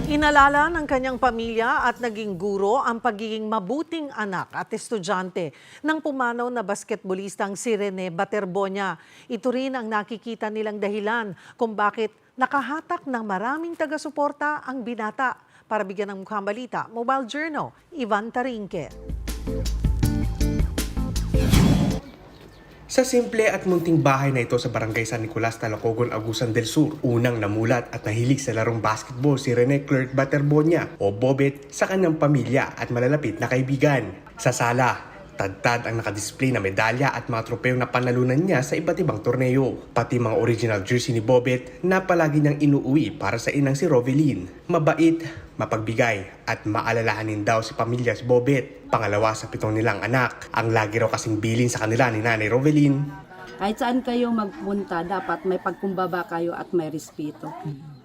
Inalala ng kanyang pamilya at naging guro ang pagiging mabuting anak at estudyante ng pumanaw na basketbolistang si Rene Baterbonia. Ito rin ang nakikita nilang dahilan kung bakit nakahatak ng maraming taga-suporta ang binata. Para bigyan ng mukhang balita, Mobile Journal, Ivan Tarinque. Sa simple at munting bahay na ito sa Barangay San Nicolas, Talocogon, Agusan del Sur, unang namulat at nahilig sa larong basketball si Rene Clerk Baterbonia o Bobet sa kanyang pamilya at malalapit na kaibigan. Sa sala, tad-tad ang nakadisplay na medalya at mga tropeo na panalunan niya sa iba't ibang torneo. Pati mga original jersey ni Bobet na palagi niyang inuuwi para sa inang si Rovelyn. Mabait, mapagbigay at maalalahanin daw si pamilya si Bobet. Pangalawa sa 7 nilang anak. Ang lagi raw kasing bilin sa kanila ni Nanay Rovelyn. Kahit saan kayo magpunta, dapat may pagkumbaba kayo at may respeto.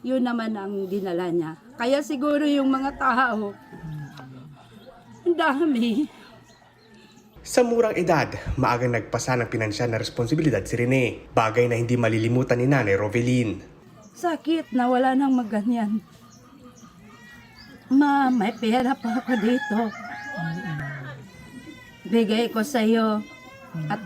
Yun naman ang dinala niya. Kaya siguro yung mga tao, ang dami. Sa murang edad, maagang nagpasa ng pinansyal na responsibilidad si Rene. Bagay na hindi malilimutan ni Nanay Rovelyn. Sakit na wala nang maganyan. Ma, may pera pa ako dito. Bigay ko sa iyo. At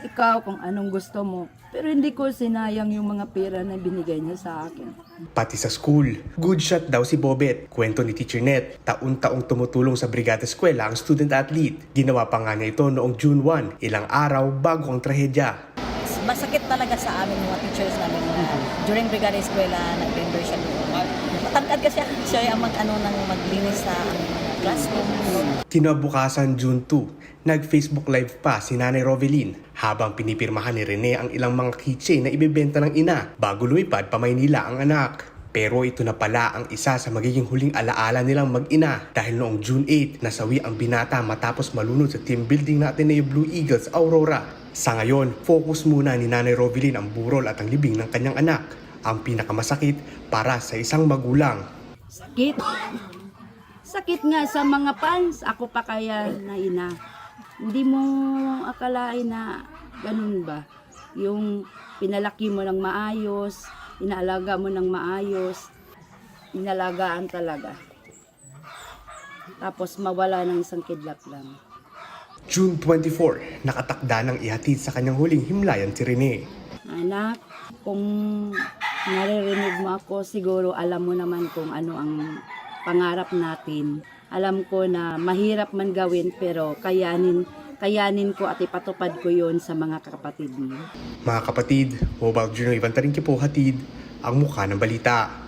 ikaw kung anong gusto mo. Pero hindi ko sinayang yung mga pera na binigay niya sa akin. Pati sa school, good shot daw si Bobet. Kwento ni Teacher Net, taon-taong tumutulong sa Brigada Eskwela ang student athlete. Ginawa pa nga niya ito noong June 1, ilang araw bago ang trahedya. Masakit talaga sa amin mga teachers namin. During Brigada Eskwela, nag-member siya doon. Matangkad kasi siya ang maglinis sa classroom. Kinabukasan June 2, nag-Facebook Live pa si Nanay Rovelyn habang pinipirmahan ni Rene ang ilang mga keychain na ibebenta ng ina bago lumipad pa Maynila ang anak. Pero ito na pala ang isa sa magiging huling alaala nilang mag-ina dahil noong June 8, nasawi ang binata matapos malunod sa team building na Ateneo Blue Eagles Aurora. Sa ngayon, focus muna ni Nanay Rovelyn ang burol at ang libing ng kanyang anak, ang pinakamasakit para sa isang magulang. Sakit. Sakit nga sa mga fans. Ako pa kaya na ina. Hindi mo akalain na ganun ba? Yung pinalaki mo ng maayos, inaalaga mo ng maayos, inalagaan talaga. Tapos mawala ng isang kidlat lang. June 24, nakatakda ng ihatid sa kanyang huling himlayan si Rene. Anak, kung naririnig mo ako, siguro alam mo naman kung ano ang pangarap natin. Alam ko na mahirap man gawin pero kayanin ko at ipatupad ko yon sa mga kapatid mo. Mga kapatid, Mobile Journal Ivan Tarinque po hatid ang mukha ng balita.